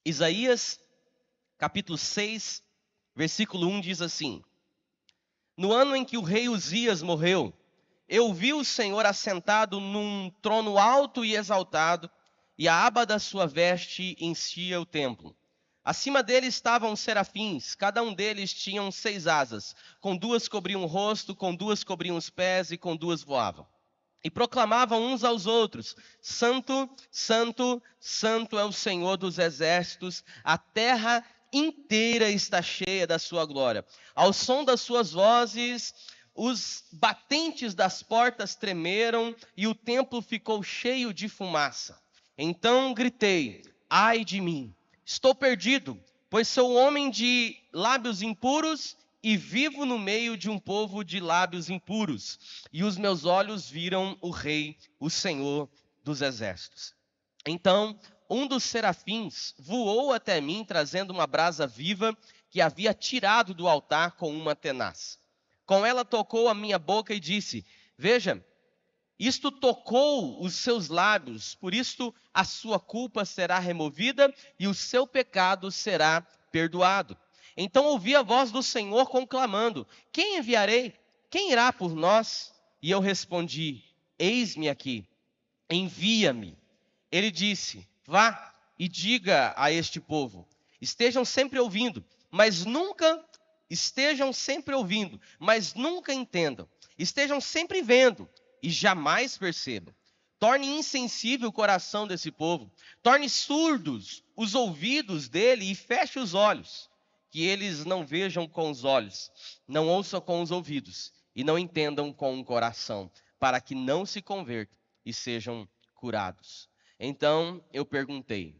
Isaías, capítulo 6, versículo 1 diz assim: No ano em que o rei Uzias morreu, eu vi o Senhor assentado num trono alto e exaltado, e a aba da sua veste enchia o templo. Acima dele estavam os serafins, cada um deles tinha 6 asas, com 2 cobriam o rosto, com 2 cobriam os pés e com 2 voavam. E proclamavam uns aos outros: Santo, Santo, Santo é o Senhor dos exércitos, a terra inteira está cheia da sua glória. Ao som das suas vozes, os batentes das portas tremeram e o templo ficou cheio de fumaça. Então gritei: Ai de mim, estou perdido, pois sou homem de lábios impuros e vivo no meio de um povo de lábios impuros, e os meus olhos viram o Rei, o Senhor dos exércitos. Então um dos serafins voou até mim, trazendo uma brasa viva que havia tirado do altar com uma tenaz. Com ela tocou a minha boca e disse: Veja, isto tocou os seus lábios, por isto a sua culpa será removida e o seu pecado será perdoado. Então ouvi a voz do Senhor conclamando: Quem enviarei? Quem irá por nós? E eu respondi: Eis-me aqui, envia-me. Ele disse: Vá e diga a este povo: estejam sempre ouvindo, mas nunca entendam. Estejam sempre vendo e jamais percebam. Torne insensível o coração desse povo, torne surdos os ouvidos dele e feche os olhos, que eles não vejam com os olhos, não ouçam com os ouvidos e não entendam com o coração, para que não se convertam e sejam curados. Então eu perguntei: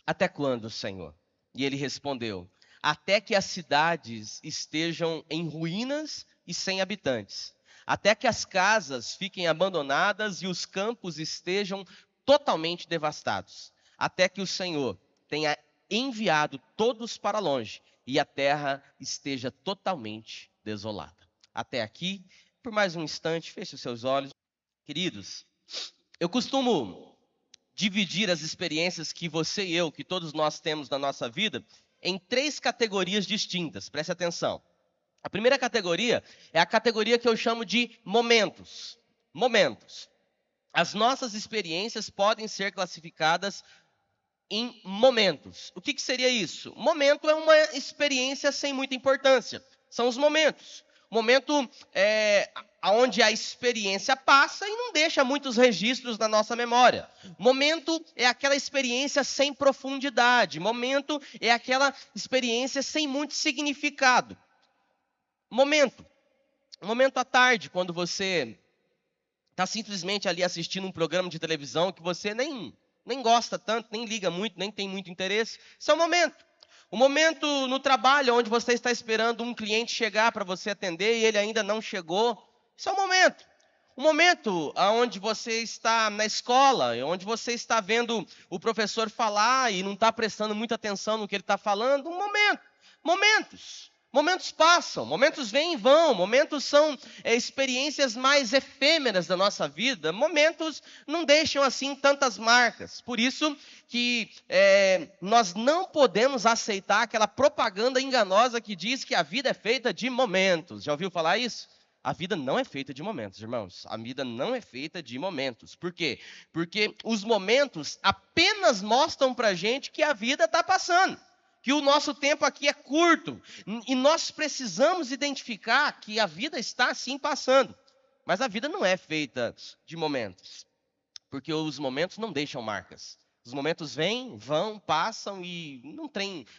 Até quando, Senhor? E ele respondeu: Até que as cidades estejam em ruínas e sem habitantes, até que as casas fiquem abandonadas e os campos estejam totalmente devastados, até que o Senhor tenha enviado todos para longe e a terra esteja totalmente desolada. Até aqui, por mais um instante, feche os seus olhos. Queridos, eu costumo dividir as experiências que você e eu, que todos nós temos na nossa vida, em 3 categorias distintas. Preste atenção. A primeira categoria é a categoria que eu chamo de momentos. Momentos. As nossas experiências podem ser classificadas em momentos. O que seria isso? Momento é uma experiência sem muita importância. São os momentos. Momento onde a experiência passa e não deixa muitos registros na nossa memória. Momento é aquela experiência sem profundidade. Momento é aquela experiência sem muito significado. Momento à tarde, quando você está simplesmente ali assistindo um programa de televisão que você nem gosta tanto, nem liga muito, nem tem muito interesse. Isso é um momento. O momento no trabalho, onde você está esperando um cliente chegar para você atender e ele ainda não chegou. Isso é um momento. O momento onde você está na escola, onde você está vendo o professor falar e não está prestando muita atenção no que ele está falando. Um momento. Momentos. Momentos passam, momentos vêm e vão, momentos são experiências mais efêmeras da nossa vida, momentos não deixam assim tantas marcas. Por isso que nós não podemos aceitar aquela propaganda enganosa que diz que a vida é feita de momentos. Já ouviu falar isso? A vida não é feita de momentos, irmãos. A vida não é feita de momentos. Por quê? Porque os momentos apenas mostram pra gente que a vida está passando, que o nosso tempo aqui é curto, e nós precisamos identificar que a vida está assim passando. Mas a vida não é feita de momentos, porque os momentos não deixam marcas. Os momentos vêm, vão, passam e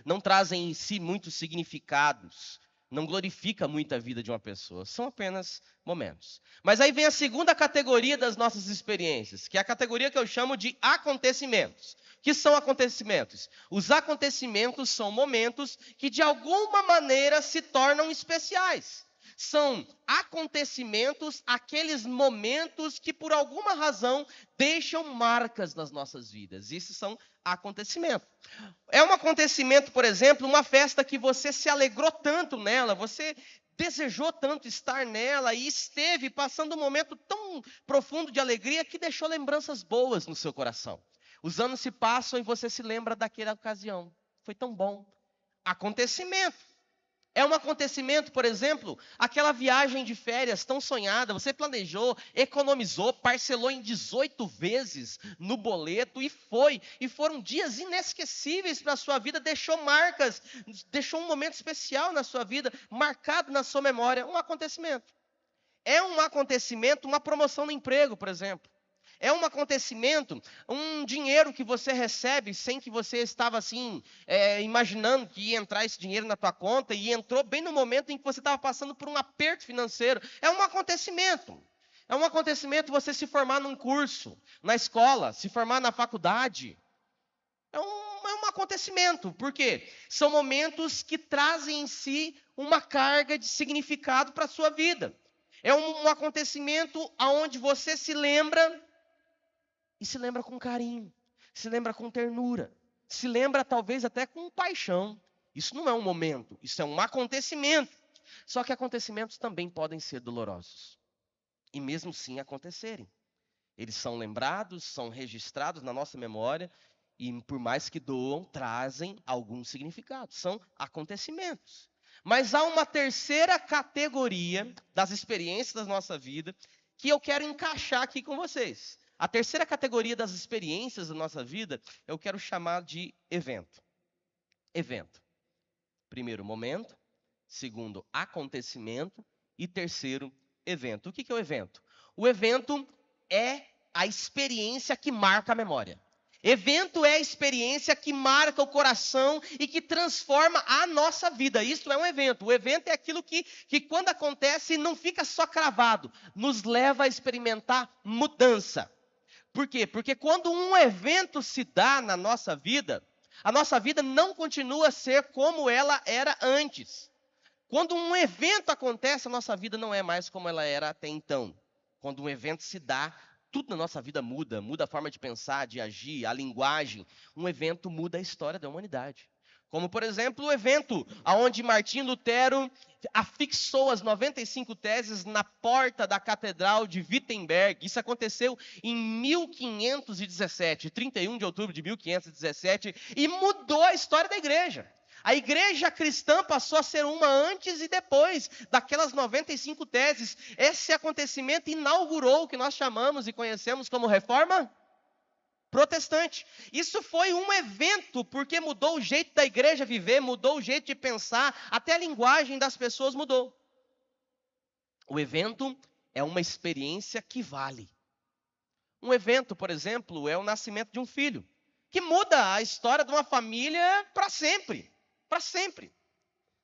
não trazem em si muitos significados, não glorifica muito a vida de uma pessoa, são apenas momentos. Mas aí vem a segunda categoria das nossas experiências, que é a categoria que eu chamo de acontecimentos. Que são acontecimentos? Os acontecimentos são momentos que de alguma maneira se tornam especiais. São acontecimentos, aqueles momentos que por alguma razão deixam marcas nas nossas vidas. Esses são acontecimentos. É um acontecimento, por exemplo, uma festa que você se alegrou tanto nela, você desejou tanto estar nela e esteve passando um momento tão profundo de alegria que deixou lembranças boas no seu coração. Os anos se passam e você se lembra daquela ocasião. Foi tão bom. Acontecimento. É um acontecimento, por exemplo, aquela viagem de férias tão sonhada, você planejou, economizou, parcelou em 18 vezes no boleto e foi. E foram dias inesquecíveis para a sua vida, deixou marcas, deixou um momento especial na sua vida, marcado na sua memória, um acontecimento. É um acontecimento, uma promoção no emprego, por exemplo. É um acontecimento, um dinheiro que você recebe sem que você estava assim, imaginando que ia entrar esse dinheiro na tua conta e entrou bem no momento em que você estava passando por um aperto financeiro. É um acontecimento. É um acontecimento você se formar num curso, na escola, se formar na faculdade. É um acontecimento. Por quê? São momentos que trazem em si uma carga de significado para a sua vida. É um acontecimento onde você se lembra. E se lembra com carinho, se lembra com ternura, se lembra talvez até com paixão. Isso não é um momento, isso é um acontecimento. Só que acontecimentos também podem ser dolorosos. E mesmo sim acontecerem. Eles são lembrados, são registrados na nossa memória e por mais que doam, trazem algum significado. São acontecimentos. Mas há uma terceira categoria das experiências da nossa vida que eu quero encaixar aqui com vocês. A terceira categoria das experiências da nossa vida, eu quero chamar de evento. Evento. Primeiro, momento. Segundo, acontecimento. E terceiro, evento. O que é o evento? O evento é a experiência que marca a memória. Evento é a experiência que marca o coração e que transforma a nossa vida. Isso é um evento. O evento é aquilo que quando acontece não fica só cravado, nos leva a experimentar mudança. Por quê? Porque quando um evento se dá na nossa vida, a nossa vida não continua a ser como ela era antes. Quando um evento acontece, a nossa vida não é mais como ela era até então. Quando um evento se dá, tudo na nossa vida muda. Muda a forma de pensar, de agir, a linguagem. Um evento muda a história da humanidade. Como, por exemplo, o evento onde Martinho Lutero afixou as 95 teses na porta da Catedral de Wittenberg. Isso aconteceu em 1517, 31 de outubro de 1517, e mudou a história da igreja. A igreja cristã passou a ser uma antes e depois daquelas 95 teses. Esse acontecimento inaugurou o que nós chamamos e conhecemos como Reforma Protestante. Isso foi um evento, porque mudou o jeito da igreja viver, mudou o jeito de pensar, até a linguagem das pessoas mudou. O evento é uma experiência que vale. Um evento, por exemplo, é o nascimento de um filho, que muda a história de uma família para sempre. Para sempre.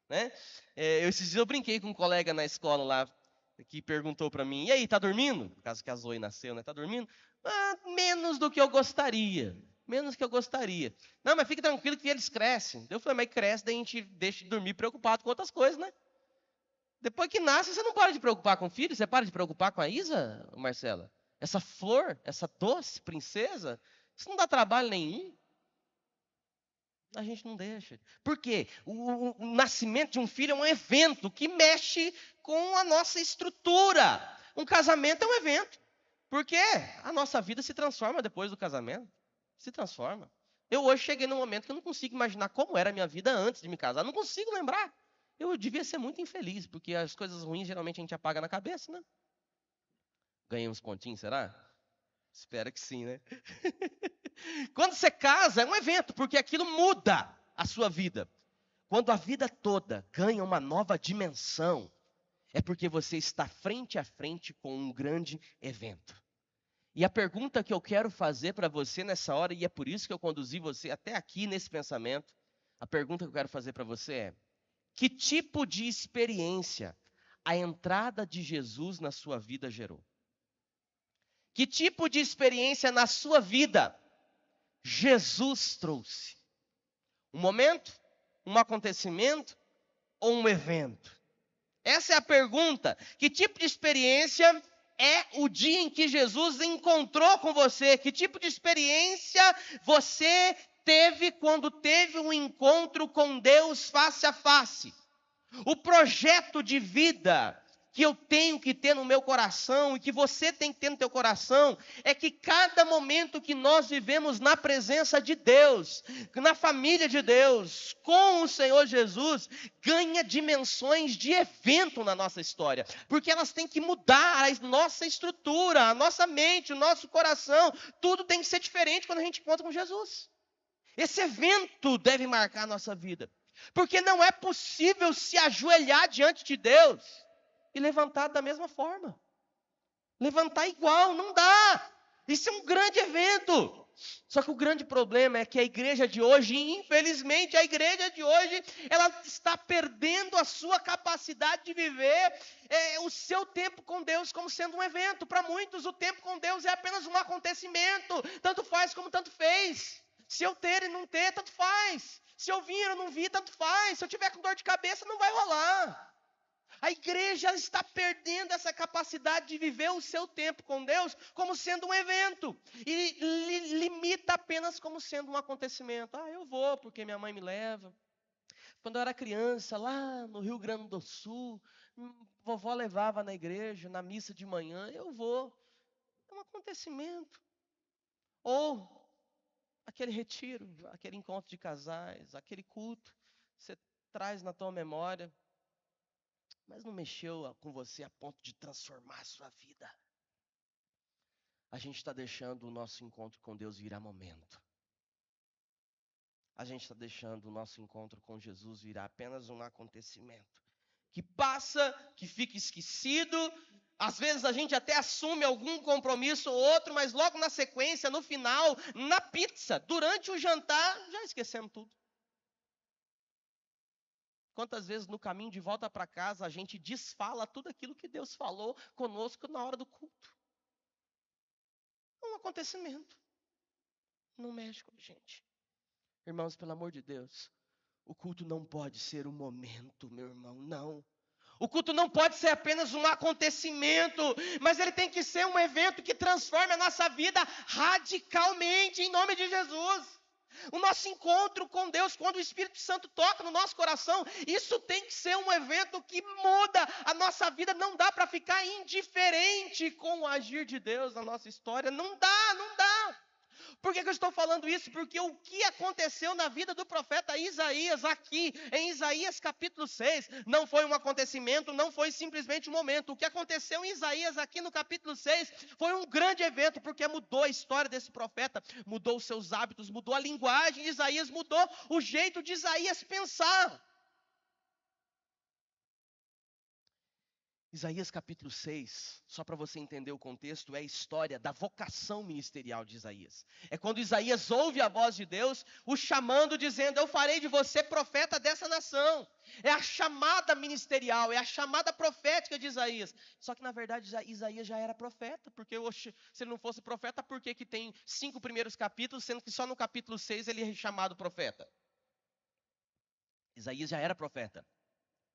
Né? Esses dias eu brinquei com um colega na escola lá, que perguntou para mim, e aí, tá dormindo? No caso que a Zoe nasceu, né? Tá dormindo? Menos do que eu gostaria. Menos do que eu gostaria. Não, mas fique tranquilo que eles crescem. Eu falei, mas cresce, daí a gente deixa de dormir preocupado com outras coisas, né? Depois que nasce, você não para de preocupar com o filho, você para de preocupar com a Isa, Marcela? Essa flor, essa doce princesa, isso não dá trabalho nenhum. A gente não deixa. Por quê? O nascimento de um filho é um evento que mexe com a nossa estrutura. Um casamento é um evento. Porque a nossa vida se transforma depois do casamento. Se transforma. Eu hoje cheguei num momento que eu não consigo imaginar como era a minha vida antes de me casar. Não consigo lembrar. Eu devia ser muito infeliz, porque as coisas ruins geralmente a gente apaga na cabeça, né? Ganhei uns pontinhos, será? Espero que sim, né? Quando você casa, é um evento, porque aquilo muda a sua vida. Quando a vida toda ganha uma nova dimensão, é porque você está frente a frente com um grande evento. E a pergunta que eu quero fazer para você nessa hora, e é por isso que eu conduzi você até aqui nesse pensamento, a pergunta que eu quero fazer para você é: que tipo de experiência a entrada de Jesus na sua vida gerou? Que tipo de experiência na sua vida Jesus trouxe? Um momento, um acontecimento ou um evento? Essa é a pergunta. Que tipo de experiência é o dia em que Jesus encontrou com você? Que tipo de experiência você teve quando teve um encontro com Deus face a face? O projeto de vida que eu tenho que ter no meu coração e que você tem que ter no teu coração é que cada momento que nós vivemos na presença de Deus, na família de Deus, com o Senhor Jesus, ganha dimensões de evento na nossa história, porque elas têm que mudar a nossa estrutura, a nossa mente, o nosso coração, tudo tem que ser diferente quando a gente encontra com Jesus. Esse evento deve marcar a nossa vida, porque não é possível se ajoelhar diante de Deus e levantar da mesma forma. Levantar igual, não dá. Isso é um grande evento. Só que o grande problema é que a igreja de hoje, infelizmente, a igreja de hoje, ela está perdendo a sua capacidade de viver o seu tempo com Deus como sendo um evento. Para muitos, o tempo com Deus é apenas um acontecimento. Tanto faz como tanto fez. Se eu ter e não ter, tanto faz. Se eu vir ou não vir, tanto faz. Se eu tiver com dor de cabeça, não vai rolar. A igreja está perdendo essa capacidade de viver o seu tempo com Deus como sendo um evento. E limita apenas como sendo um acontecimento. Eu vou porque minha mãe me leva. Quando eu era criança, lá no Rio Grande do Sul, vovó levava na igreja, na missa de manhã, eu vou. É um acontecimento. Ou aquele retiro, aquele encontro de casais, aquele culto, você traz na tua memória, mas não mexeu com você a ponto de transformar a sua vida. A gente está deixando o nosso encontro com Deus virar momento. A gente está deixando o nosso encontro com Jesus virar apenas um acontecimento. Que passa, que fica esquecido. Às vezes a gente até assume algum compromisso ou outro, mas logo na sequência, no final, na pizza, durante o jantar, já esquecemos tudo. Quantas vezes no caminho de volta para casa a gente desfala tudo aquilo que Deus falou conosco na hora do culto. É um acontecimento. Não mexe com a gente. Irmãos, pelo amor de Deus, o culto não pode ser um momento, meu irmão, não. O culto não pode ser apenas um acontecimento, mas ele tem que ser um evento que transforme a nossa vida radicalmente, em nome de Jesus. O nosso encontro com Deus, quando o Espírito Santo toca no nosso coração, isso tem que ser um evento que muda a nossa vida. Não dá para ficar indiferente com o agir de Deus na nossa história. Não dá, não dá. Por que eu estou falando isso? Porque o que aconteceu na vida do profeta Isaías, aqui em Isaías capítulo 6, não foi um acontecimento, não foi simplesmente um momento. O que aconteceu em Isaías aqui no capítulo 6 foi um grande evento, porque mudou a história desse profeta, mudou os seus hábitos, mudou a linguagem de Isaías, mudou o jeito de Isaías pensar. Isaías capítulo 6, só para você entender o contexto, é a história da vocação ministerial de Isaías. É quando Isaías ouve a voz de Deus, o chamando, dizendo: eu farei de você profeta dessa nação. É a chamada ministerial, é a chamada profética de Isaías. Só que na verdade Isaías já era profeta, porque se ele não fosse profeta, por que tem 5 primeiros capítulos, sendo que só no capítulo 6 ele é chamado profeta? Isaías já era profeta.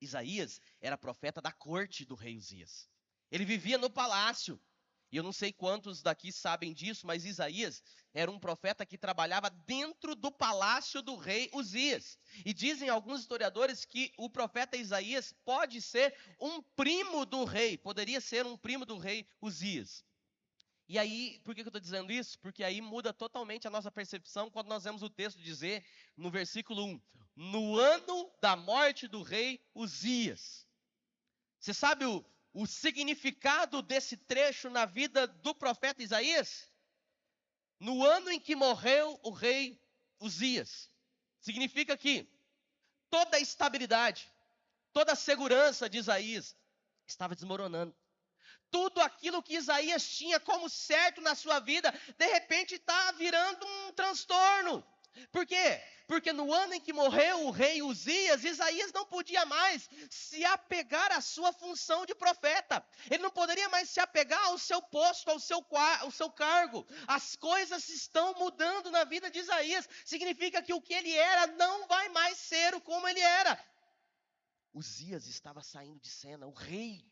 Isaías era profeta da corte do rei Uzias. Ele vivia no palácio. E eu não sei quantos daqui sabem disso, mas Isaías era um profeta que trabalhava dentro do palácio do rei Uzias. E dizem alguns historiadores que o profeta Isaías pode ser um primo do rei, poderia ser um primo do rei Uzias. E aí, por que eu estou dizendo isso? Porque aí muda totalmente a nossa percepção quando nós vemos o texto dizer, no versículo 1, no ano da morte do rei Uzias. Você sabe o significado desse trecho na vida do profeta Isaías? No ano em que morreu o rei Uzias. Significa que toda a estabilidade, toda a segurança de Isaías estava desmoronando. Tudo aquilo que Isaías tinha como certo na sua vida, de repente está virando um transtorno. Por quê? Porque no ano em que morreu o rei Uzias, Isaías não podia mais se apegar à sua função de profeta. Ele não poderia mais se apegar ao seu posto, ao seu cargo. As coisas estão mudando na vida de Isaías. Significa que o que ele era não vai mais ser como ele era. Uzias estava saindo de cena, o rei.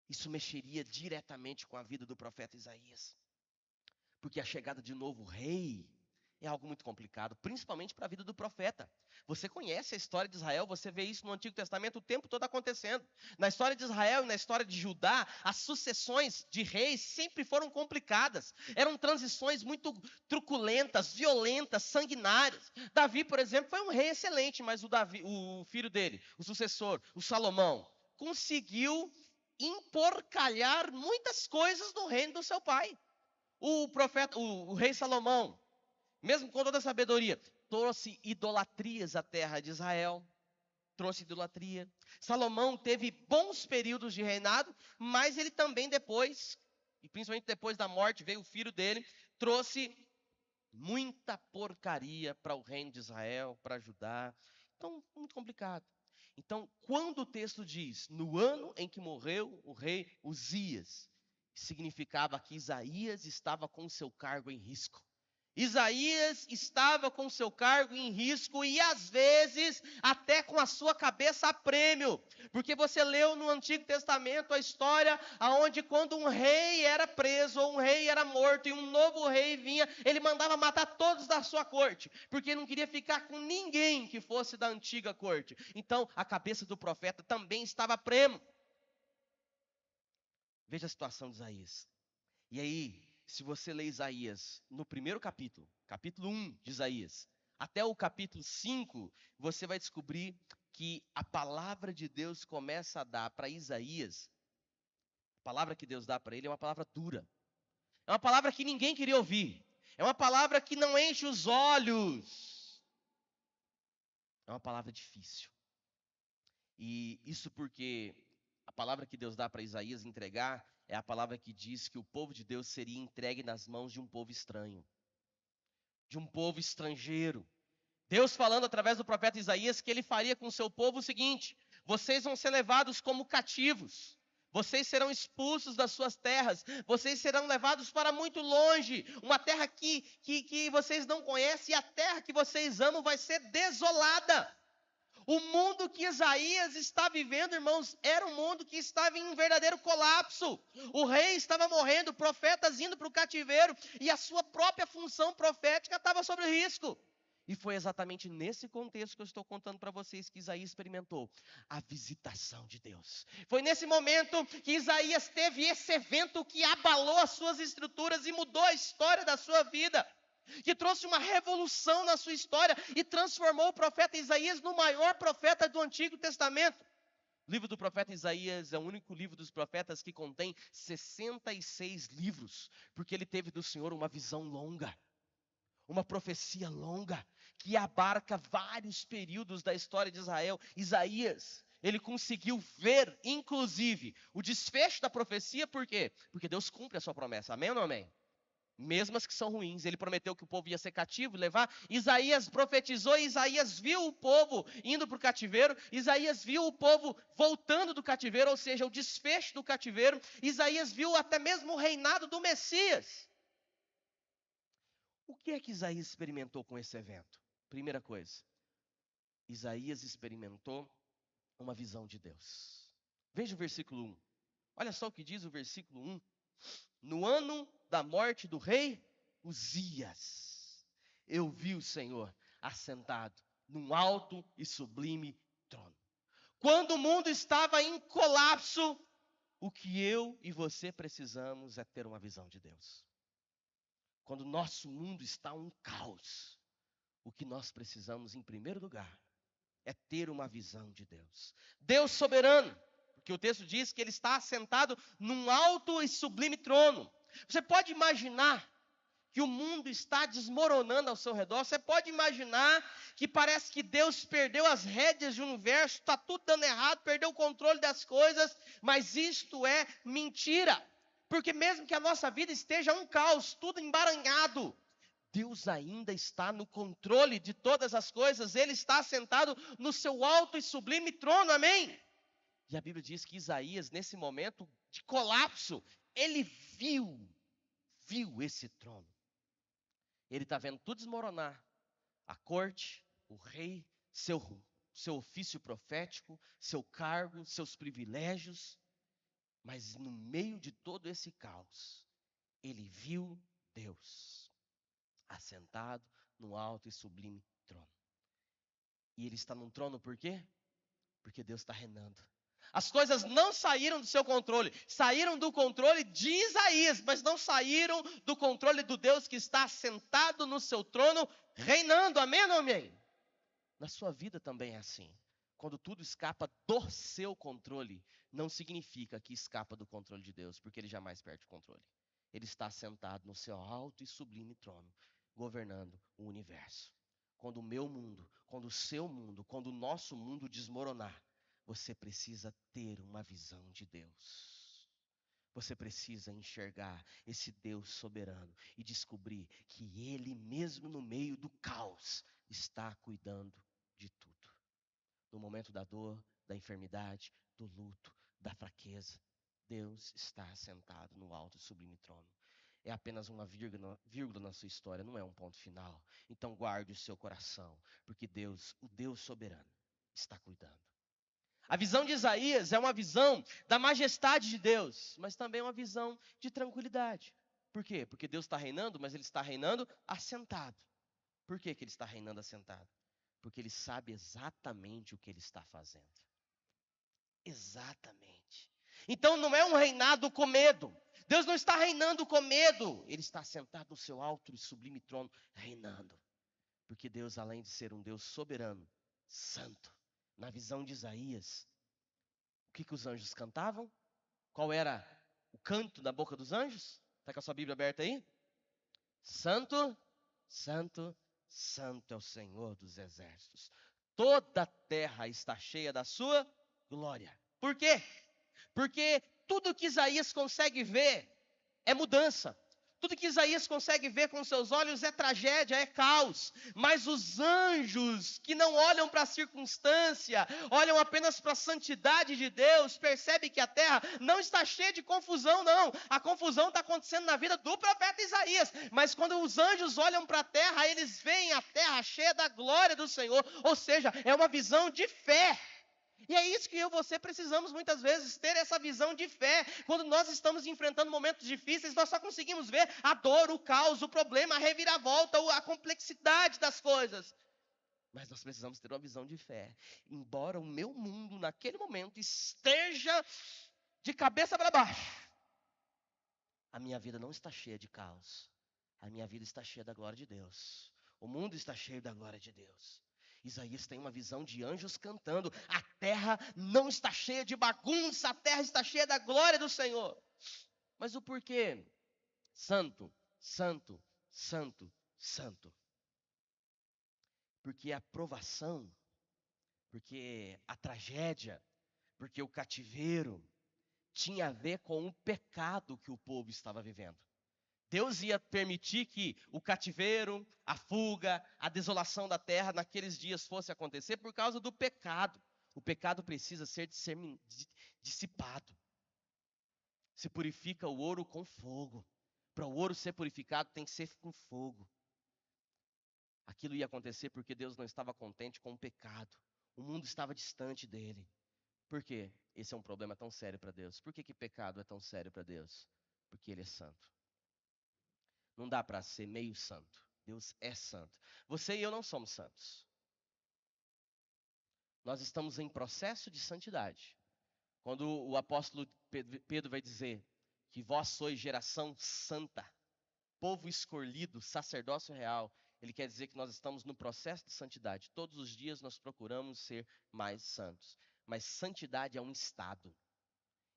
Isso mexeria diretamente com a vida do profeta Isaías. Porque a chegada de novo rei é algo muito complicado, principalmente para a vida do profeta. Você conhece a história de Israel, você vê isso no Antigo Testamento o tempo todo acontecendo. Na história de Israel e na história de Judá, as sucessões de reis sempre foram complicadas. Eram transições muito truculentas, violentas, sanguinárias. Davi, por exemplo, foi um rei excelente, mas o filho dele, o sucessor, o Salomão, conseguiu emporcalhar muitas coisas do reino do seu pai. O rei Salomão, mesmo com toda a sabedoria, trouxe idolatrias à terra de Israel. Trouxe idolatria. Salomão teve bons períodos de reinado, mas ele também depois, e principalmente depois da morte, veio o filho dele, trouxe muita porcaria para o reino de Israel, para Judá. Então, muito complicado. Então, quando o texto diz, no ano em que morreu o rei Uzias, significava que Isaías estava com seu cargo em risco. Isaías estava com seu cargo em risco e às vezes até com a sua cabeça a prêmio, porque você leu no Antigo Testamento a história aonde quando um rei era preso ou um rei era morto e um novo rei vinha, ele mandava matar todos da sua corte, porque não queria ficar com ninguém que fosse da antiga corte. Então a cabeça do profeta também estava a prêmio. Veja a situação de Isaías. E aí, se você ler Isaías no primeiro capítulo, capítulo 1 de Isaías, até o capítulo 5, você vai descobrir que a palavra de Deus começa a dar para Isaías, a palavra que Deus dá para ele é uma palavra dura. É uma palavra que ninguém queria ouvir. É uma palavra que não enche os olhos. É uma palavra difícil. E isso porque a palavra que Deus dá para Isaías entregar é a palavra que diz que o povo de Deus seria entregue nas mãos de um povo estranho, de um povo estrangeiro. Deus falando através do profeta Isaías que ele faria com o seu povo o seguinte: vocês vão ser levados como cativos, vocês serão expulsos das suas terras, vocês serão levados para muito longe, uma terra que vocês não conhecem, e a terra que vocês amam vai ser desolada. O mundo que Isaías está vivendo, irmãos, era um mundo que estava em um verdadeiro colapso. O rei estava morrendo, profetas indo para o cativeiro, e a sua própria função profética estava sob risco. E foi exatamente nesse contexto que eu estou contando para vocês que Isaías experimentou a visitação de Deus. Foi nesse momento que Isaías teve esse evento que abalou as suas estruturas e mudou a história da sua vida, que trouxe uma revolução na sua história e transformou o profeta Isaías no maior profeta do Antigo Testamento. O livro do profeta Isaías é o único livro dos profetas que contém 66 livros, porque ele teve do Senhor uma visão longa, uma profecia longa, que abarca vários períodos da história de Israel. Isaías, ele conseguiu ver, inclusive, o desfecho da profecia, por quê? Porque Deus cumpre a sua promessa, amém ou não amém? Mesmo as que são ruins, ele prometeu que o povo ia ser cativo, levar. Isaías profetizou, Isaías viu o povo indo para o cativeiro, Isaías viu o povo voltando do cativeiro, ou seja, o desfecho do cativeiro. Isaías viu até mesmo o reinado do Messias. O que é que Isaías experimentou com esse evento? Primeira coisa, Isaías experimentou uma visão de Deus. Veja o versículo 1. Olha só o que diz o versículo 1. No ano da morte do rei Uzias, eu vi o Senhor assentado num alto e sublime trono. Quando o mundo estava em colapso, o que eu e você precisamos é ter uma visão de Deus. Quando o nosso mundo está um caos, o que nós precisamos, em primeiro lugar, é ter uma visão de Deus. Deus soberano, porque o texto diz que ele está assentado num alto e sublime trono. Você pode imaginar que o mundo está desmoronando ao seu redor? Você pode imaginar que parece que Deus perdeu as rédeas do universo, está tudo dando errado, perdeu o controle das coisas, mas isto é mentira. Porque mesmo que a nossa vida esteja um caos, tudo embaranhado, Deus ainda está no controle de todas as coisas. Ele está sentado no seu alto e sublime trono, amém? E a Bíblia diz que Isaías, nesse momento de colapso, ele viu esse trono. Ele está vendo tudo desmoronar. A corte, o rei, seu ofício profético, seu cargo, seus privilégios. Mas no meio de todo esse caos, ele viu Deus assentado no alto e sublime trono. E ele está num trono por quê? Porque Deus está reinando. As coisas não saíram do seu controle, saíram do controle de Isaías, mas não saíram do controle do Deus que está sentado no seu trono, reinando. Amém ou amém? Na sua vida também é assim. Quando tudo escapa do seu controle, não significa que escapa do controle de Deus, porque ele jamais perde o controle. Ele está sentado no seu alto e sublime trono, governando o universo. Quando o meu mundo, quando o seu mundo, quando o nosso mundo desmoronar, você precisa ter uma visão de Deus. Você precisa enxergar esse Deus soberano e descobrir que Ele mesmo no meio do caos está cuidando de tudo. No momento da dor, da enfermidade, do luto, da fraqueza, Deus está sentado no alto e sublime trono. É apenas uma vírgula na sua história, não é um ponto final. Então guarde o seu coração, porque Deus, o Deus soberano, está cuidando. A visão de Isaías é uma visão da majestade de Deus, mas também uma visão de tranquilidade. Por quê? Porque Deus está reinando, mas Ele está reinando assentado. Por que que Ele está reinando assentado? Porque Ele sabe exatamente o que Ele está fazendo. Exatamente. Então não é um reinado com medo. Deus não está reinando com medo. Ele está sentado no seu alto e sublime trono, reinando. Porque Deus, além de ser um Deus soberano, santo, na visão de Isaías, o que os anjos cantavam? Qual era o canto da boca dos anjos? Está com a sua Bíblia aberta aí? Santo, santo, santo é o Senhor dos exércitos. Toda a terra está cheia da sua glória. Por quê? Porque tudo que Isaías consegue ver é mudança. Tudo que Isaías consegue ver com seus olhos é tragédia, é caos. Mas os anjos que não olham para a circunstância, olham apenas para a santidade de Deus, percebem que a terra não está cheia de confusão, não. A confusão está acontecendo na vida do profeta Isaías. Mas quando os anjos olham para a terra, eles veem a terra cheia da glória do Senhor. Ou seja, é uma visão de fé. E é isso que eu e você precisamos muitas vezes, ter essa visão de fé. Quando nós estamos enfrentando momentos difíceis, nós só conseguimos ver a dor, o caos, o problema, a reviravolta, a complexidade das coisas. Mas nós precisamos ter uma visão de fé. Embora o meu mundo, naquele momento, esteja de cabeça para baixo, a minha vida não está cheia de caos. A minha vida está cheia da glória de Deus. O mundo está cheio da glória de Deus. Isaías tem uma visão de anjos cantando. A terra não está cheia de bagunça, a terra está cheia da glória do Senhor. Mas o porquê? Santo, santo, santo, santo. Porque a provação, porque a tragédia, porque o cativeiro tinha a ver com o pecado que o povo estava vivendo. Deus ia permitir que o cativeiro, a fuga, a desolação da terra naqueles dias fosse acontecer por causa do pecado. O pecado precisa ser dissipado. Se purifica o ouro com fogo. Para o ouro ser purificado tem que ser com fogo. Aquilo ia acontecer porque Deus não estava contente com o pecado. O mundo estava distante dele. Por quê? Esse é um problema tão sério para Deus. Por que pecado é tão sério para Deus? Porque Ele é santo. Não dá para ser meio santo. Deus é santo. Você e eu não somos santos. Nós estamos em processo de santidade. Quando o apóstolo Pedro vai dizer que vós sois geração santa, povo escolhido, sacerdócio real, ele quer dizer que nós estamos no processo de santidade. Todos os dias nós procuramos ser mais santos. Mas santidade é um estado.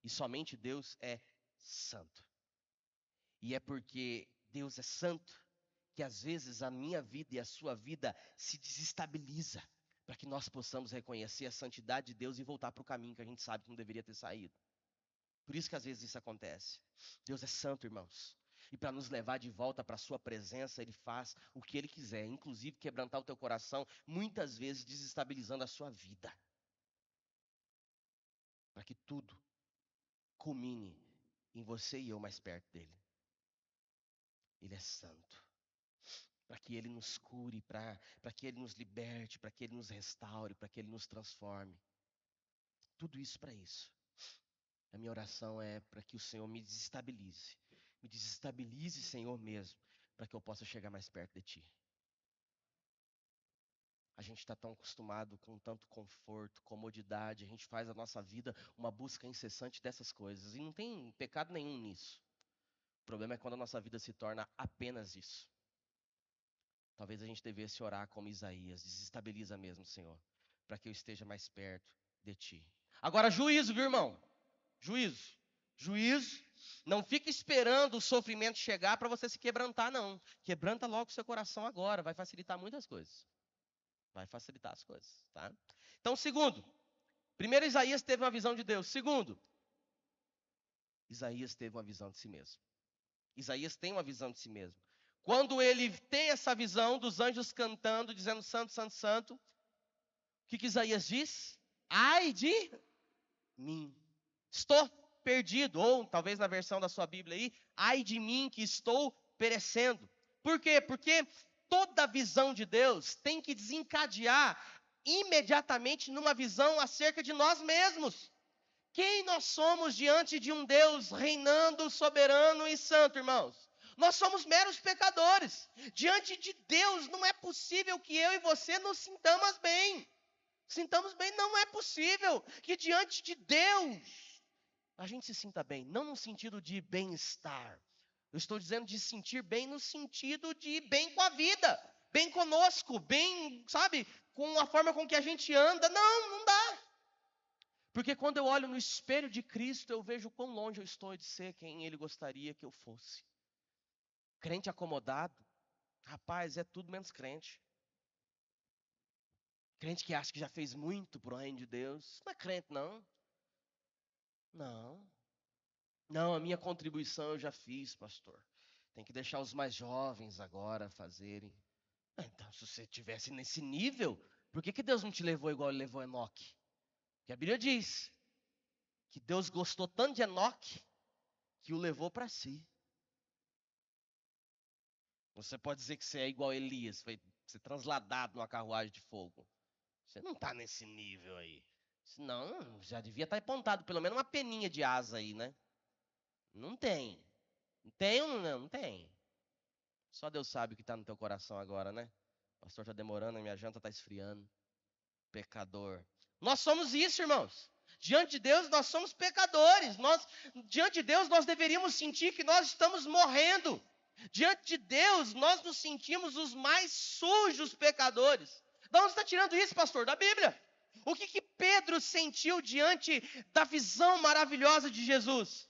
E somente Deus é santo. E é porque Deus é santo que às vezes a minha vida e a sua vida se desestabiliza, para que nós possamos reconhecer a santidade de Deus e voltar para o caminho que a gente sabe que não deveria ter saído. Por isso que às vezes isso acontece. Deus é santo, irmãos. E para nos levar de volta para a sua presença, Ele faz o que Ele quiser, inclusive quebrantar o teu coração, muitas vezes desestabilizando a sua vida. Para que tudo culmine em você e eu mais perto dEle. Ele é santo. Para que Ele nos cure, para que Ele nos liberte, para que Ele nos restaure, para que Ele nos transforme. Tudo isso para isso. A minha oração é para que o Senhor me desestabilize. Me desestabilize, Senhor mesmo, para que eu possa chegar mais perto de Ti. gente está tão acostumado com tanto conforto, comodidade, a gente faz a nossa vida uma busca incessante dessas coisas. E não tem pecado nenhum nisso. O problema é quando a nossa vida se torna apenas isso. Talvez a gente devesse orar como Isaías, desestabiliza mesmo, Senhor, para que eu esteja mais perto de Ti. Agora, juízo, viu, irmão? Juízo. Juízo. Não fique esperando o sofrimento chegar para você se quebrantar, não. Quebranta logo o seu coração agora, vai facilitar muitas coisas. Vai facilitar as coisas, tá? Então, segundo, primeiro Isaías teve uma visão de Deus. Segundo, Isaías teve uma visão de si mesmo. Isaías tem uma visão de si mesmo. Quando ele tem essa visão dos anjos cantando, dizendo santo, santo, santo, o que Isaías diz? Ai de mim, estou perdido. Ou talvez na versão da sua Bíblia aí, ai de mim que estou perecendo. Por quê? Porque toda visão de Deus tem que desencadear imediatamente numa visão acerca de nós mesmos. Quem nós somos diante de um Deus reinando, soberano e santo, irmãos? Nós somos meros pecadores. Diante de Deus não é possível que eu e você nos sintamos bem. Sintamos bem, não é possível que diante de Deus a gente se sinta bem. Não no sentido de bem-estar. Eu estou dizendo de sentir bem no sentido de bem com a vida. Bem conosco, bem, sabe, com a forma com que a gente anda. Não dá. Porque quando eu olho no espelho de Cristo, eu vejo quão longe eu estou de ser quem Ele gostaria que eu fosse. Crente acomodado, rapaz, é tudo menos crente. Crente que acha que já fez muito para o reino de Deus, não é crente, não. Não, a minha contribuição eu já fiz, pastor. Tem que deixar os mais jovens agora fazerem. Então, se você estivesse nesse nível, por que Deus não te levou igual Ele levou Enoque? Porque a Bíblia diz que Deus gostou tanto de Enoque que o levou para si. Você pode dizer que você é igual a Elias, foi ser transladado numa carruagem de fogo. Você não está nesse nível aí. Senão, já devia estar apontado pelo menos uma peninha de asa aí, né? Não tem. Não tem ou não? Não tem. Só Deus sabe o que está no teu coração agora, né? O pastor está demorando, a minha janta está esfriando. Pecador. Nós somos isso, irmãos. Diante de Deus, nós somos pecadores. Diante de Deus, nós deveríamos sentir que nós estamos morrendo. Diante de Deus, nós nos sentimos os mais sujos pecadores. De onde está tirando isso, pastor? Da Bíblia. O que Pedro sentiu diante da visão maravilhosa de Jesus?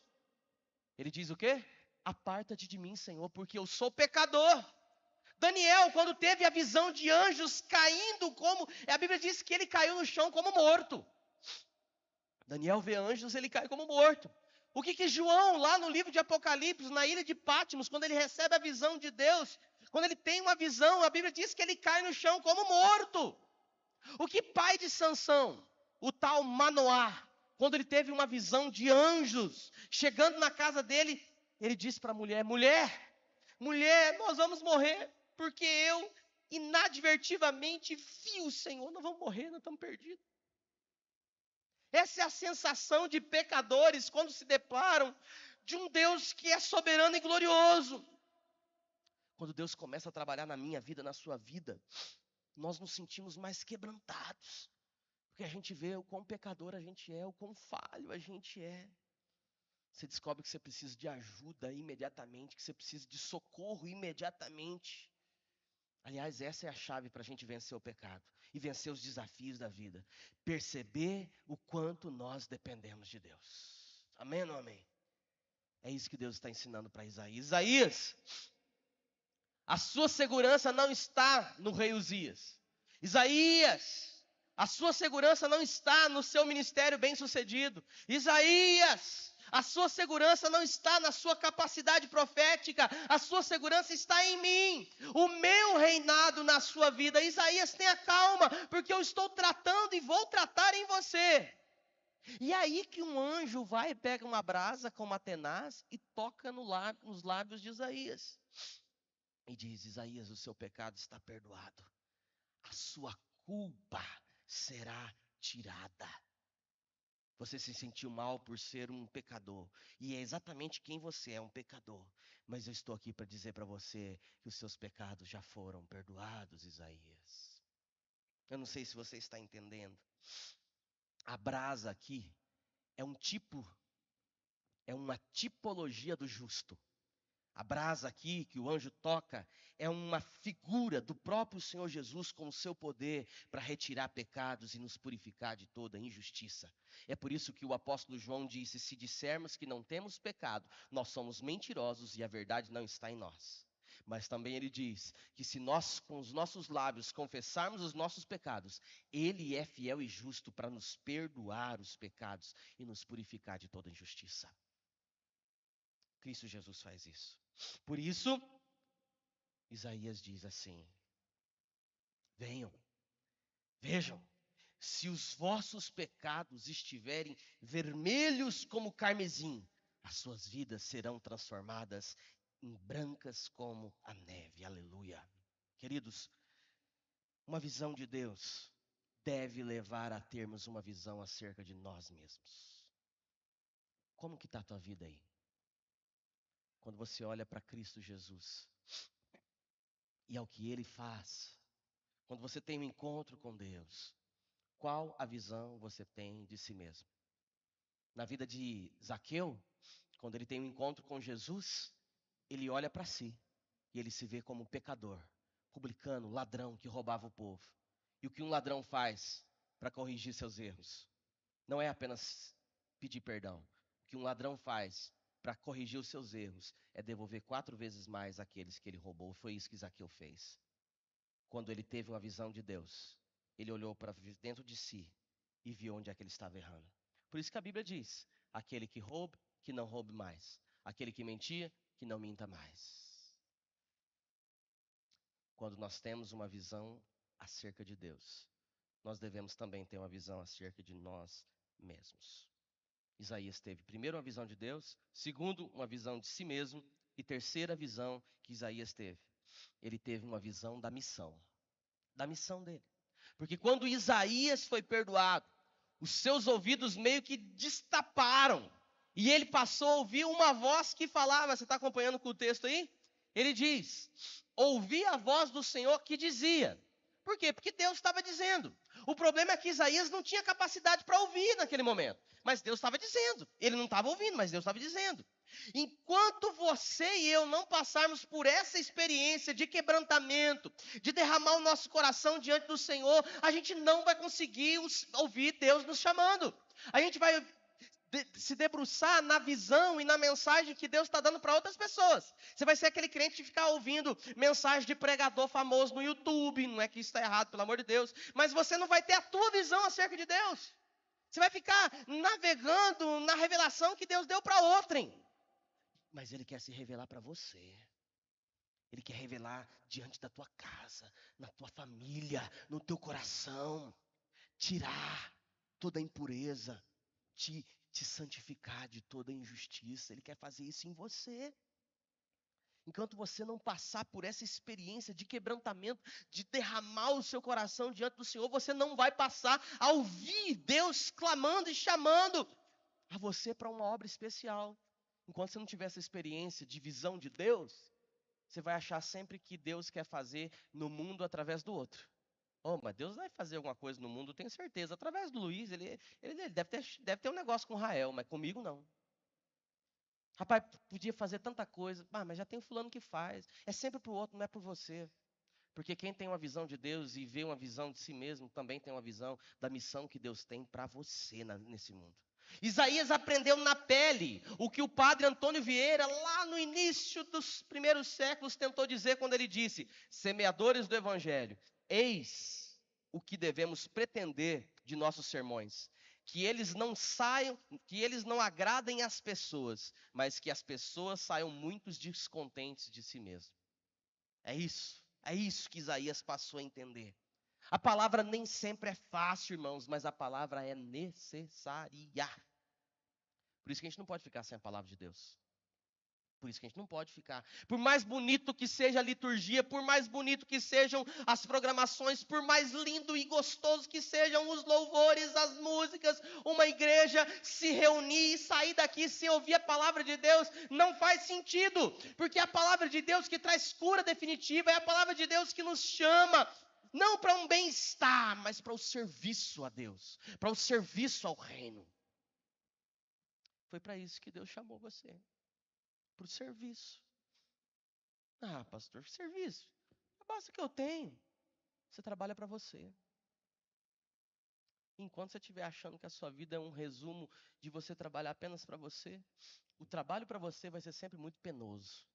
Ele diz o quê? Aparta-te de mim, Senhor, porque eu sou pecador. Daniel, quando teve a visão de anjos caindo a Bíblia diz que ele caiu no chão como morto. Daniel vê anjos, ele cai como morto. O que João, lá no livro de Apocalipse, na ilha de Patmos, quando ele recebe a visão de Deus, quando ele tem uma visão, a Bíblia diz que ele cai no chão como morto. O que pai de Sansão, o tal Manoá, quando ele teve uma visão de anjos, chegando na casa dele, ele disse para a mulher, mulher, nós vamos morrer, porque eu inadvertidamente vi o Senhor, nós vamos morrer, nós estamos perdidos. Essa é a sensação de pecadores quando se deparam de um Deus que é soberano e glorioso. Quando Deus começa a trabalhar na minha vida, na sua vida, nós nos sentimos mais quebrantados. Porque a gente vê o quão pecador a gente é, o quão falho a gente é. Você descobre que você precisa de ajuda imediatamente, que você precisa de socorro imediatamente. Aliás, essa é a chave para a gente vencer o pecado e vencer os desafios da vida. Perceber o quanto nós dependemos de Deus. Amém ou não amém? É isso que Deus está ensinando para Isaías. Isaías, a sua segurança não está no rei Uzias. Isaías, a sua segurança não está no seu ministério bem-sucedido. Isaías, a sua segurança não está na sua capacidade profética, a sua segurança está em mim, o meu reinado na sua vida. Isaías, tenha calma, porque eu estou tratando e vou tratar em você. E aí que um anjo vai, pega uma brasa com uma tenaz e toca nos lábios de Isaías. E diz, Isaías, o seu pecado está perdoado, a sua culpa será tirada. Você se sentiu mal por ser um pecador. E é exatamente quem você é, um pecador. Mas eu estou aqui para dizer para você que os seus pecados já foram perdoados, Isaías. Eu não sei se você está entendendo. A brasa aqui é uma tipologia do justo. A brasa aqui que o anjo toca é uma figura do próprio Senhor Jesus com o seu poder para retirar pecados e nos purificar de toda injustiça. É por isso que o apóstolo João disse: se dissermos que não temos pecado, nós somos mentirosos e a verdade não está em nós. Mas também ele diz que se nós com os nossos lábios confessarmos os nossos pecados, ele é fiel e justo para nos perdoar os pecados e nos purificar de toda injustiça. Cristo Jesus faz isso. Por isso, Isaías diz assim: venham, vejam, se os vossos pecados estiverem vermelhos como carmesim, as suas vidas serão transformadas em brancas como a neve. Aleluia. Queridos, uma visão de Deus deve levar a termos uma visão acerca de nós mesmos. Como que está a tua vida aí? Quando você olha para Cristo Jesus e ao que Ele faz, quando você tem um encontro com Deus, qual a visão você tem de si mesmo? Na vida de Zaqueu, quando ele tem um encontro com Jesus, ele olha para si e ele se vê como um pecador, publicano, ladrão que roubava o povo. E o que um ladrão faz para corrigir seus erros? Não é apenas pedir perdão. O que um ladrão faz para corrigir os seus erros é devolver 4 vezes mais aqueles que ele roubou. Foi isso que Zaqueu fez. Quando ele teve uma visão de Deus, ele olhou para dentro de si e viu onde é que ele estava errando. Por isso que a Bíblia diz: aquele que rouba, que não roube mais. Aquele que mentia, que não minta mais. Quando nós temos uma visão acerca de Deus, nós devemos também ter uma visão acerca de nós mesmos. Isaías teve, primeiro, uma visão de Deus, segundo, uma visão de si mesmo, e terceira visão que Isaías teve, ele teve uma visão da missão dele. Porque quando Isaías foi perdoado, os seus ouvidos meio que destaparam, e ele passou a ouvir uma voz que falava, você está acompanhando com o texto aí? Ele diz: ouvi a voz do Senhor que dizia. Por quê? Porque Deus estava dizendo. O problema é que Isaías não tinha capacidade para ouvir naquele momento. Mas Deus estava dizendo. Ele não estava ouvindo, mas Deus estava dizendo. Enquanto você e eu não passarmos por essa experiência de quebrantamento, de derramar o nosso coração diante do Senhor, a gente não vai conseguir ouvir Deus nos chamando. A gente vai se debruçar na visão e na mensagem que Deus está dando para outras pessoas. Você vai ser aquele crente de ficar ouvindo mensagem de pregador famoso no YouTube. Não é que isso está errado, pelo amor de Deus. Mas você não vai ter a tua visão acerca de Deus. Você vai ficar navegando na revelação que Deus deu para outrem. Mas Ele quer se revelar para você. Ele quer revelar diante da tua casa, na tua família, no teu coração. Tirar toda a impureza, te santificar de toda injustiça. Ele quer fazer isso em você. Enquanto você não passar por essa experiência de quebrantamento, de derramar o seu coração diante do Senhor, você não vai passar a ouvir Deus clamando e chamando a você para uma obra especial. Enquanto você não tiver essa experiência de visão de Deus, você vai achar sempre que Deus quer fazer no mundo através do outro. Oh, mas Deus vai fazer alguma coisa no mundo, tenho certeza. Através do Luiz, ele deve ter um negócio com o Rael, mas comigo não. Rapaz, podia fazer tanta coisa. Mas já tem o fulano que faz. É sempre para o outro, não é por você. Porque quem tem uma visão de Deus e vê uma visão de si mesmo, também tem uma visão da missão que Deus tem para você nesse mundo. Isaías aprendeu na pele o que o padre Antônio Vieira, lá no início dos primeiros séculos, tentou dizer quando ele disse: semeadores do Evangelho, eis o que devemos pretender de nossos sermões. Que eles não agradem às pessoas, mas que as pessoas saiam muito descontentes de si mesmo. É isso que Isaías passou a entender. A palavra nem sempre é fácil, irmãos, mas a palavra é necessária. Por isso que a gente não pode ficar sem a palavra de Deus. Por isso que a gente não pode ficar. Por mais bonito que seja a liturgia, por mais bonito que sejam as programações, por mais lindo e gostoso que sejam os louvores, as músicas, uma igreja se reunir e sair daqui sem ouvir a palavra de Deus, não faz sentido. Porque é a palavra de Deus que traz cura definitiva, é a palavra de Deus que nos chama. não para um bem-estar, mas para o serviço a Deus, para o serviço ao reino. Foi para isso que Deus chamou você, para o serviço. Ah, pastor, serviço, basta que eu tenho. Você trabalha para você. Enquanto você estiver achando que a sua vida é um resumo de você trabalhar apenas para você, o trabalho para você vai ser sempre muito penoso.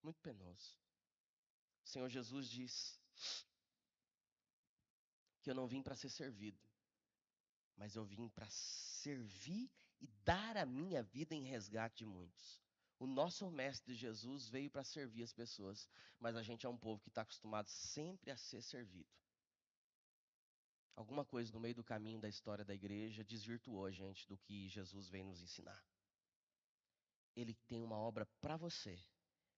Muito penoso. O Senhor Jesus diz que eu não vim para ser servido, mas eu vim para servir e dar a minha vida em resgate de muitos. O nosso mestre Jesus veio para servir as pessoas, mas a gente é um povo que está acostumado sempre a ser servido. Alguma coisa no meio do caminho da história da igreja desvirtuou a gente do que Jesus veio nos ensinar. Ele tem uma obra para você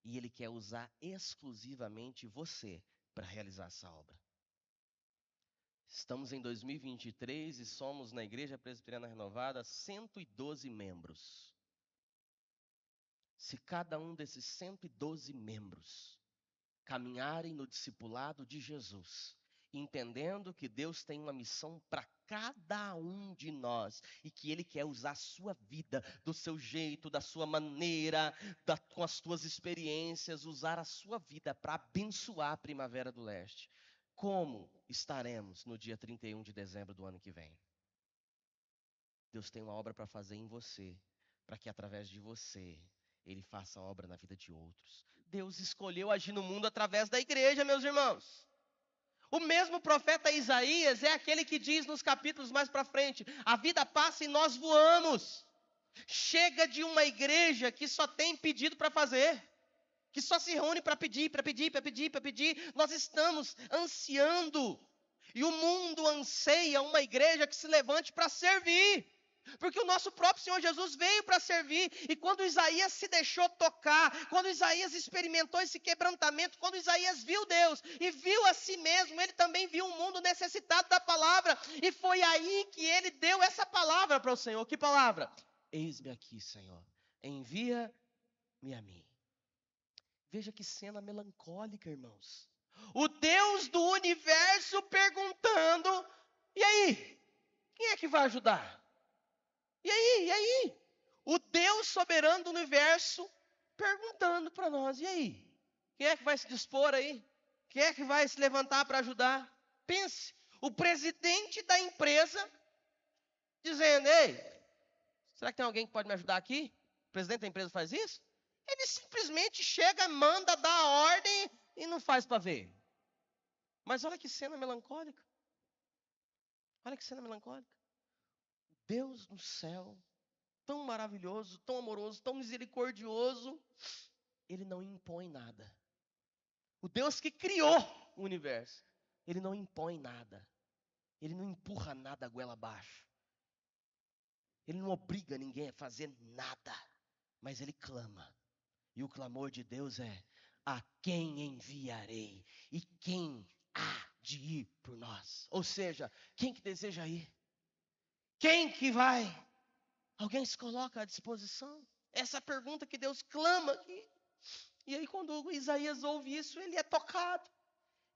e Ele quer usar exclusivamente você para realizar essa obra. Estamos em 2023 e somos na Igreja Presbiteriana Renovada 112 membros. Se cada um desses 112 membros caminharem no discipulado de Jesus, entendendo que Deus tem uma missão para cada um de nós e que Ele quer usar a sua vida do seu jeito, da sua maneira, com as suas experiências, usar a sua vida para abençoar a Primavera do Leste. Como estaremos no dia 31 de dezembro do ano que vem? Deus tem uma obra para fazer em você, para que através de você Ele faça a obra na vida de outros. Deus escolheu agir no mundo através da igreja, meus irmãos. O mesmo profeta Isaías é aquele que diz nos capítulos mais para frente: a vida passa e nós voamos. Chega de uma igreja que só tem pedido para fazer, que só se reúne para pedir, para pedir, para pedir, para pedir. Nós estamos ansiando, e o mundo anseia uma igreja que se levante para servir. Porque o nosso próprio Senhor Jesus veio para servir, e quando Isaías se deixou tocar, quando Isaías experimentou esse quebrantamento, quando Isaías viu Deus e viu a si mesmo, ele também viu um mundo necessitado da palavra, e foi aí que ele deu essa palavra para o Senhor. Que palavra? Eis-me aqui, Senhor, envia-me a mim. Veja que cena melancólica, irmãos. O Deus do universo perguntando: e aí? Quem é que vai ajudar? E aí? E aí? O Deus soberano do universo perguntando para nós: e aí? Quem é que vai se dispor aí? Quem é que vai se levantar para ajudar? Pense, o presidente da empresa dizendo: ei, será que tem alguém que pode me ajudar aqui? O presidente da empresa faz isso? Ele simplesmente chega, manda, dá a ordem e não faz para ver. Mas olha que cena melancólica. Olha que cena melancólica. Deus no céu, tão maravilhoso, tão amoroso, tão misericordioso, Ele não impõe nada. O Deus que criou o universo, Ele não impõe nada. Ele não empurra nada a goela abaixo. Ele não obriga ninguém a fazer nada. Mas Ele clama. E o clamor de Deus é: a quem enviarei? E quem há de ir por nós? Ou seja, quem que deseja ir? Quem que vai? Alguém se coloca à disposição? Essa é a pergunta que Deus clama aqui. E aí quando Isaías ouve isso, ele é tocado.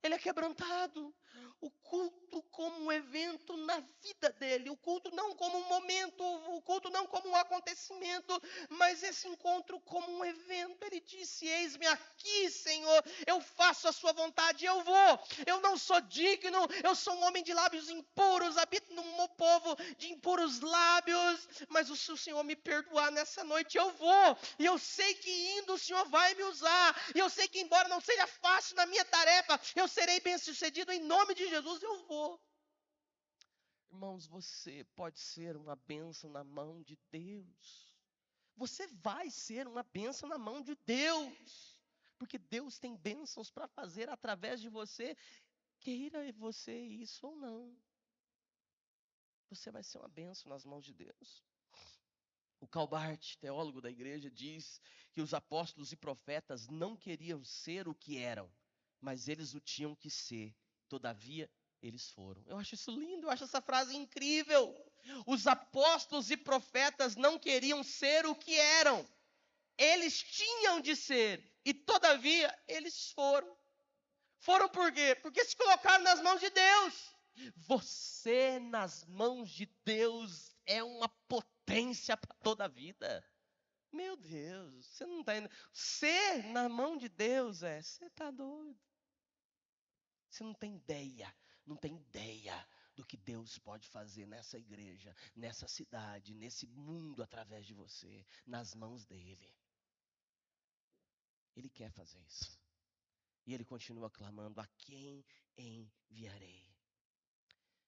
Ele é quebrantado. O culto como um evento na vida dele. O culto não como um momento. O culto não como um acontecimento. Mas esse encontro como um evento. Ele disse: eis-me aqui, Senhor. Eu faço a sua vontade. Eu vou. Eu não sou digno. Eu sou um homem de lábios impuros. Habito num povo de impuros lábios. Mas se o Senhor me perdoar nessa noite, eu vou. E eu sei que indo o Senhor vai me usar. E eu sei que embora não seja fácil na minha tarefa, eu serei bem-sucedido em nome de Jesus, eu vou. Irmãos, você pode ser uma bênção na mão de Deus. Você vai ser uma bênção na mão de Deus. Porque Deus tem bênçãos para fazer através de você, queira você isso ou não. Você vai ser uma bênção nas mãos de Deus. O Calbart, teólogo da igreja, diz que os apóstolos e profetas não queriam ser o que eram, mas eles o tinham que ser. Todavia, eles foram. Eu acho isso lindo, eu acho essa frase incrível. Os apóstolos e profetas não queriam ser o que eram. Eles tinham de ser, e todavia, eles foram. Foram por quê? Porque se colocaram nas mãos de Deus. Você nas mãos de Deus é uma potência para toda a vida. Meu Deus, você não está indo. Ser na mão de Deus você está doido. Você não tem ideia, não tem ideia do que Deus pode fazer nessa igreja, nessa cidade, nesse mundo através de você, nas mãos dele. Ele quer fazer isso. E ele continua clamando: a quem enviarei?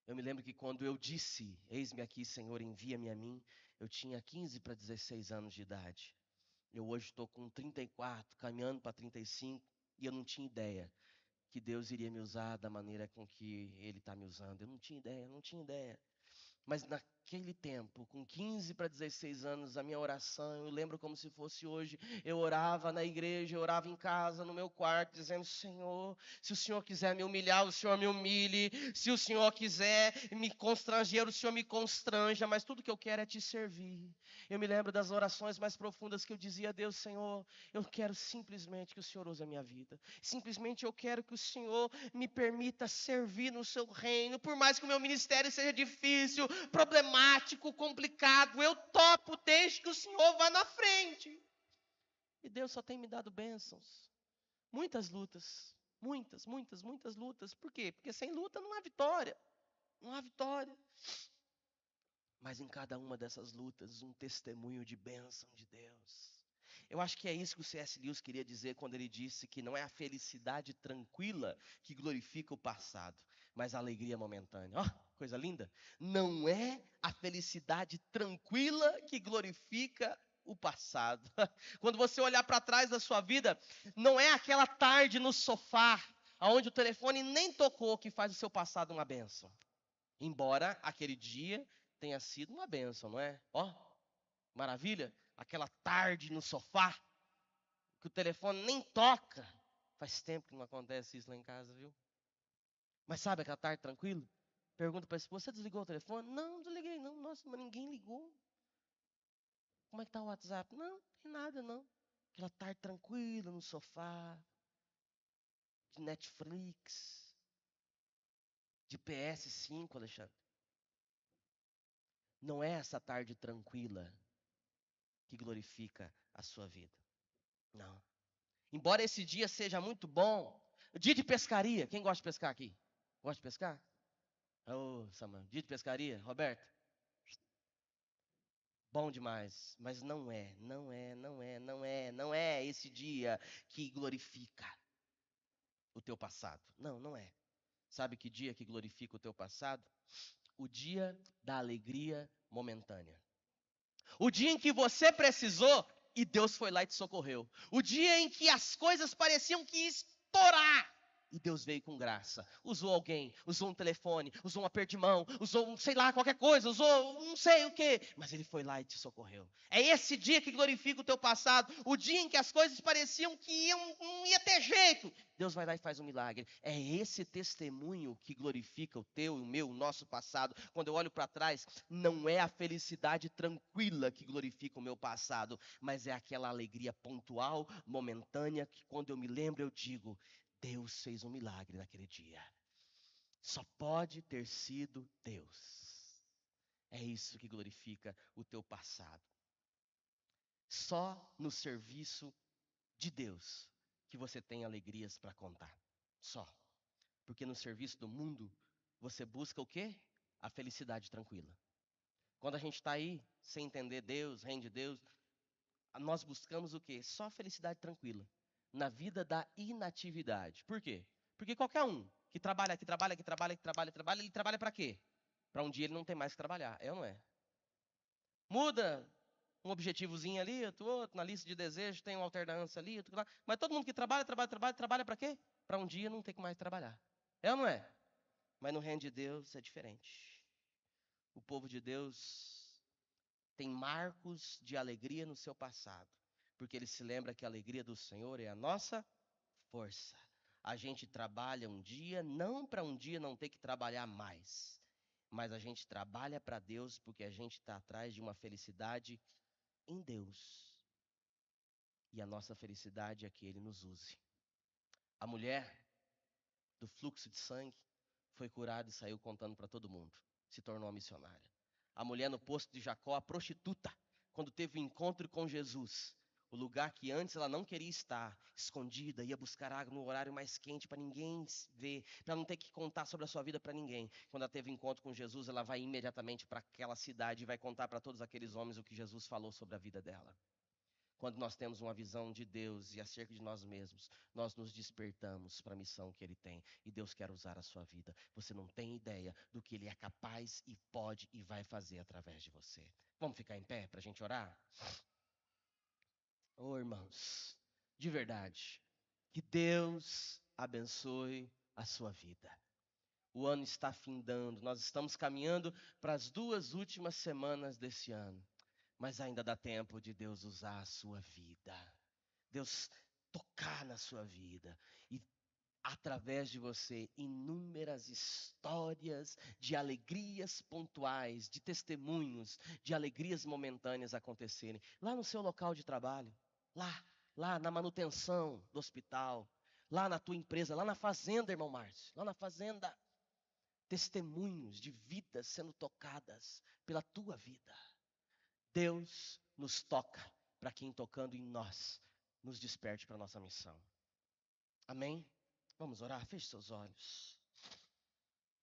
Eu me lembro que quando eu disse: eis-me aqui, Senhor, envia-me a mim, eu tinha 15 para 16 anos de idade. Eu hoje estou com 34, caminhando para 35, e eu não tinha ideia que Deus iria me usar da maneira com que Ele está me usando. Eu não tinha ideia, não tinha ideia. Mas naquele tempo, com 15 para 16 anos, a minha oração, eu lembro como se fosse hoje, eu orava na igreja, eu orava em casa, no meu quarto, dizendo: Senhor, se o Senhor quiser me humilhar, o Senhor me humilhe, se o Senhor quiser me constranger, o Senhor me constranja, mas tudo que eu quero é te servir. Eu me lembro das orações mais profundas que eu dizia a Deus: Senhor, eu quero simplesmente que o Senhor use a minha vida, simplesmente eu quero que o Senhor me permita servir no seu reino, por mais que o meu ministério seja difícil, problemático, complicado, eu topo, desde que o Senhor vá na frente. E Deus só tem me dado bênçãos. Muitas lutas, muitas lutas. Por quê? Porque sem luta não há vitória. Não há vitória. Mas em cada uma dessas lutas, um testemunho de bênção de Deus. Eu acho que é isso que o C.S. Lewis queria dizer quando ele disse que não é a felicidade tranquila que glorifica o passado, mas a alegria momentânea. Ó, coisa linda! Não é a felicidade tranquila que glorifica o passado. Quando você olhar para trás da sua vida, não é aquela tarde no sofá, onde o telefone nem tocou, que faz o seu passado uma bênção. Embora aquele dia tenha sido uma bênção, não é? Ó, maravilha! Aquela tarde no sofá, que o telefone nem toca. Faz tempo que não acontece isso lá em casa, viu? Mas sabe aquela tarde tranquila? Pergunta para a esposa: você desligou o telefone? Não, desliguei não. Nossa, mas ninguém ligou. Como é que tá o WhatsApp? Não, tem nada não. Aquela tarde tranquila no sofá, de Netflix, de PS5, Alexandre. Não é essa tarde tranquila que glorifica a sua vida. Não. Embora esse dia seja muito bom, dia de pescaria, quem gosta de pescar aqui? Gosta de pescar? Ô, Samuel, dia de pescaria, Roberto? Bom demais, mas não é esse dia que glorifica o teu passado. Não, não é. Sabe que dia que glorifica o teu passado? O dia da alegria momentânea. O dia em que você precisou e Deus foi lá e te socorreu. O dia em que as coisas pareciam que iam estourar e Deus veio com graça. Usou alguém, usou um telefone, usou um aperto de mão, usou, sei lá, qualquer coisa, usou não sei o quê, mas ele foi lá e te socorreu. É esse dia que glorifica o teu passado, o dia em que as coisas pareciam que não ia ter jeito. Deus vai lá e faz um milagre. É esse testemunho que glorifica o teu, o meu, o nosso passado. Quando eu olho para trás, não é a felicidade tranquila que glorifica o meu passado, mas é aquela alegria pontual, momentânea, que quando eu me lembro eu digo: Deus fez um milagre naquele dia. Só pode ter sido Deus. É isso que glorifica o teu passado. Só no serviço de Deus que você tem alegrias para contar. Só. Porque no serviço do mundo, você busca o quê? A felicidade tranquila. Quando a gente está aí, sem entender Deus, reino de Deus, nós buscamos o quê? Só a felicidade tranquila. Na vida da inatividade. Por quê? Porque qualquer um que trabalha, ele trabalha para quê? Para um dia ele não ter mais que trabalhar. É ou não é? Muda um objetivozinho ali, outro, na lista de desejos tem uma alternância ali, outro lá. Mas todo mundo que trabalha para quê? Para um dia não ter que mais trabalhar. É ou não é? Mas no reino de Deus é diferente. O povo de Deus tem marcos de alegria no seu passado, porque ele se lembra que a alegria do Senhor é a nossa força. A gente trabalha um dia, não para um dia não ter que trabalhar mais, mas a gente trabalha para Deus porque a gente está atrás de uma felicidade em Deus. E a nossa felicidade é que Ele nos use. A mulher do fluxo de sangue, foi curada e saiu contando para todo mundo. Se tornou uma missionária. A mulher no poço de Jacó, a prostituta, quando teve um encontro com Jesus, o lugar que antes ela não queria estar, escondida, ia buscar água no horário mais quente para ninguém ver, para não ter que contar sobre a sua vida para ninguém. Quando ela teve um encontro com Jesus, ela vai imediatamente para aquela cidade e vai contar para todos aqueles homens o que Jesus falou sobre a vida dela. Quando nós temos uma visão de Deus e acerca de nós mesmos, nós nos despertamos para a missão que Ele tem. E Deus quer usar a sua vida. Você não tem ideia do que Ele é capaz e pode e vai fazer através de você. Vamos ficar em pé para a gente orar? Oh, irmãos, de verdade, que Deus abençoe a sua vida. O ano está findando, nós estamos caminhando para as 2 últimas semanas desse ano. Mas ainda dá tempo de Deus usar a sua vida. Deus tocar na sua vida. E através de você, inúmeras histórias de alegrias pontuais, de testemunhos, de alegrias momentâneas acontecerem. Lá no seu local de trabalho, lá na manutenção do hospital, lá na tua empresa, lá na fazenda, irmão Márcio, lá na fazenda. Testemunhos de vidas sendo tocadas pela tua vida. Deus nos toca para que, tocando em nós, nos desperte para a nossa missão. Amém? Vamos orar? Feche seus olhos.